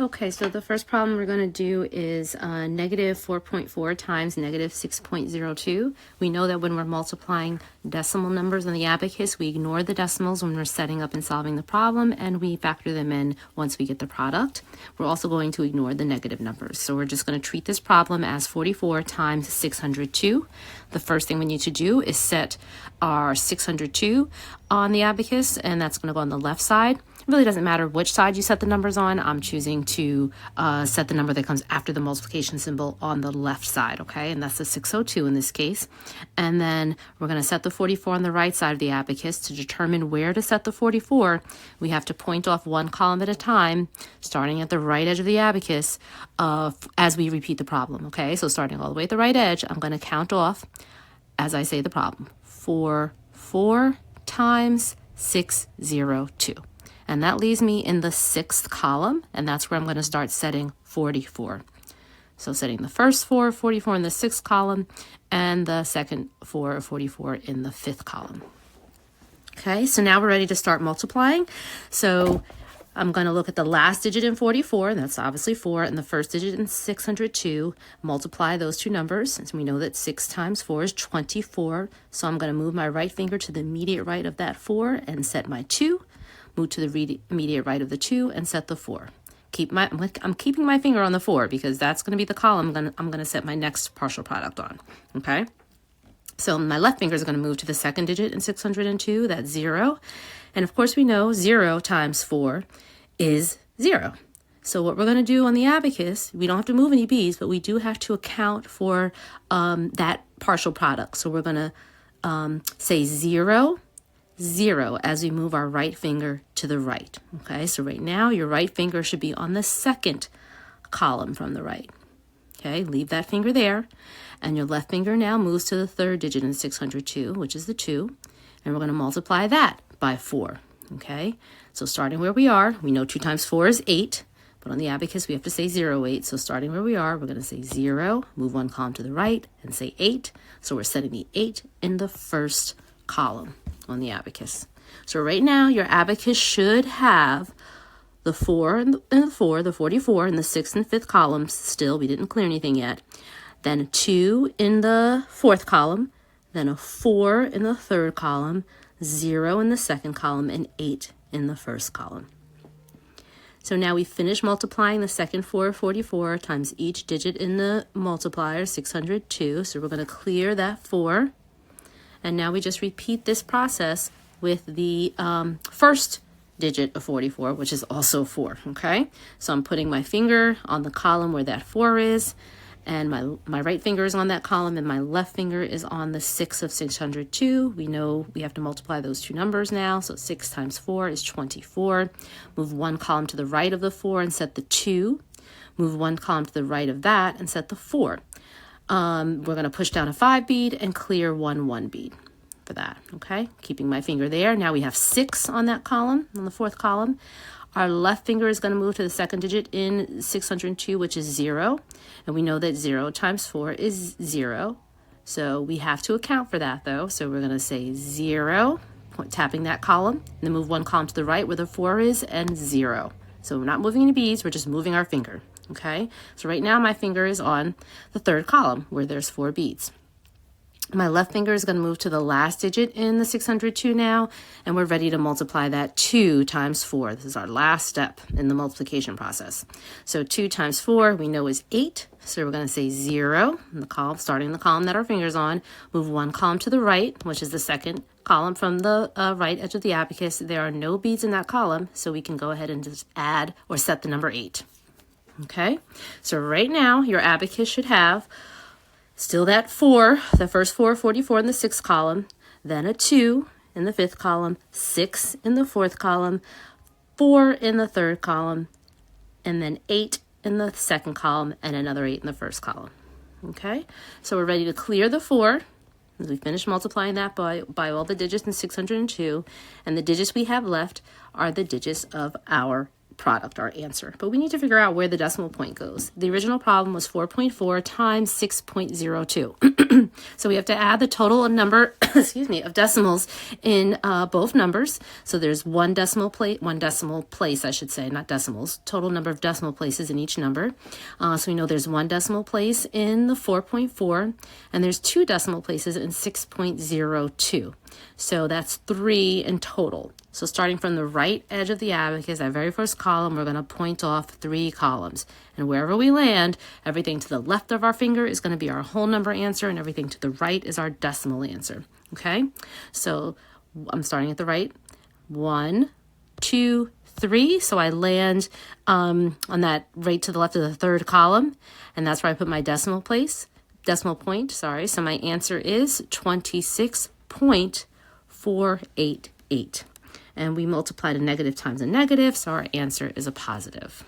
Okay, so the first problem we're going to do is negative 4.4 times negative 6.02. We know that when we're multiplying decimal numbers on the abacus, we ignore the decimals when we're setting up and solving the problem, and we factor them in once we get the product. We're also going to ignore the negative numbers. So we're just going to treat this problem as 44 times 602. The first thing we need to do is set our 602 on the abacus, and that's going to go on the left side. It really doesn't matter which side you set the numbers on. I'm choosing to set the number that comes after the multiplication symbol on the left side, okay? And that's the 602 in this case. And then we're going to set the 44 on the right side of the abacus. To determine where to set the 44, we have to point off one column at a time, starting at the right edge of the abacus as we repeat the problem, okay? So starting all the way at the right edge, I'm going to count off as I say the problem. 4 times 602. And that leaves me in the 6th column, and that's where I'm going to start setting 44. So setting the first 44 in the 6th column, and the second 44 in the 5th column. Okay, so now we're ready to start multiplying. So I'm going to look at the last digit in 44, and that's obviously 4, and the first digit in 602, multiply those two numbers. And we know that 6 times 4 is 24, so I'm going to move my right finger to the immediate right of that 4 and set my 2. Move to the immediate right of the 2 and set the 4. I'm keeping my finger on the 4 because that's going to be the column I'm going to set my next partial product on. Okay. So my left finger is going to move to the second digit in 602. That's 0. And of course we know 0 times 4 is 0. So what we're going to do on the abacus, we don't have to move any b's, but we do have to account for that partial product. So we're going to say 0 as we move our right finger to the right. Okay, so right now your right finger should be on the second column from the right. Okay, leave that finger there, and your left finger now moves to the third digit in 602, which is the 2, and we're going to multiply that by 4. Okay, so starting where we are, we know 2 times 4 is 8, but on the abacus we have to say 08, so starting where we are, we're going to say 0, move one column to the right, and say 8, so we're setting the 8 in the first column on the abacus. So right now your abacus should have the 4 and the 4, the 44 in the 6th and 5th columns. Still, we didn't clear anything yet. Then a 2 in the 4th column, then a 4 in the 3rd column, 0 in the 2nd column, and 8 in the 1st column. So now we finish multiplying the second 44 times each digit in the multiplier, 602. So we're going to clear that 4. And now we just repeat this process with the first digit of 44, which is also 4, okay? So I'm putting my finger on the column where that 4 is, and my right finger is on that column, and my left finger is on the 6 of 602. We know we have to multiply those two numbers now, so 6 times 4 is 24. Move one column to the right of the 4 and set the 2. Move one column to the right of that and set the 4. We're going to push down a 5 bead and clear 1 bead for that, okay? Keeping my finger there. Now we have 6 on that column, on the 4th column. Our left finger is going to move to the second digit in 602, which is 0. And we know that 0 times 4 is 0. So we have to account for that, though. So we're going to say 0, tapping that column, and then move one column to the right where the 4 is, and 0. So we're not moving any beads, we're just moving our finger. Okay, so right now my finger is on the 3rd column where there's 4 beads. My left finger is going to move to the last digit in the 602 now, and we're ready to multiply that 2 times 4. This is our last step in the multiplication process. So 2 times 4 we know is 8, so we're going to say 0 in the column, starting the column that our finger's on. Move one column to the right, which is the second column from the right edge of the abacus. There are no beads in that column, so we can go ahead and just add or set the number 8. Okay, so right now your abacus should have still that 4, the first 44 in the 6th column, then a 2 in the 5th column, 6 in the 4th column, 4 in the 3rd column, and then 8 in the 2nd column, and another 8 in the 1st column. Okay, so we're ready to clear the 4. As we finish multiplying that by all the digits in 602, and the digits we have left are the digits of our product, our answer. But we need to figure out where the decimal point goes. The original problem was 4.4 times 6.02. So we have to add the total number, excuse me, of decimals in both numbers. So there's one decimal place, I should say, not decimals, total number of decimal places in each number. So we know there's one decimal place in the 4.4, and there's two decimal places in 6.02. So that's 3 in total. So starting from the right edge of the abacus, that very first column, we're going to point off 3 columns. And wherever we land, everything to the left of our finger is going to be our whole number answer, and everything to the right is our decimal answer. Okay? So I'm starting at the right. 1, 2, 3. So I land on that right to the left of the third column, and that's where I put my decimal point. So my answer is 26.488. And we multiplied a negative times a negative, so our answer is a positive.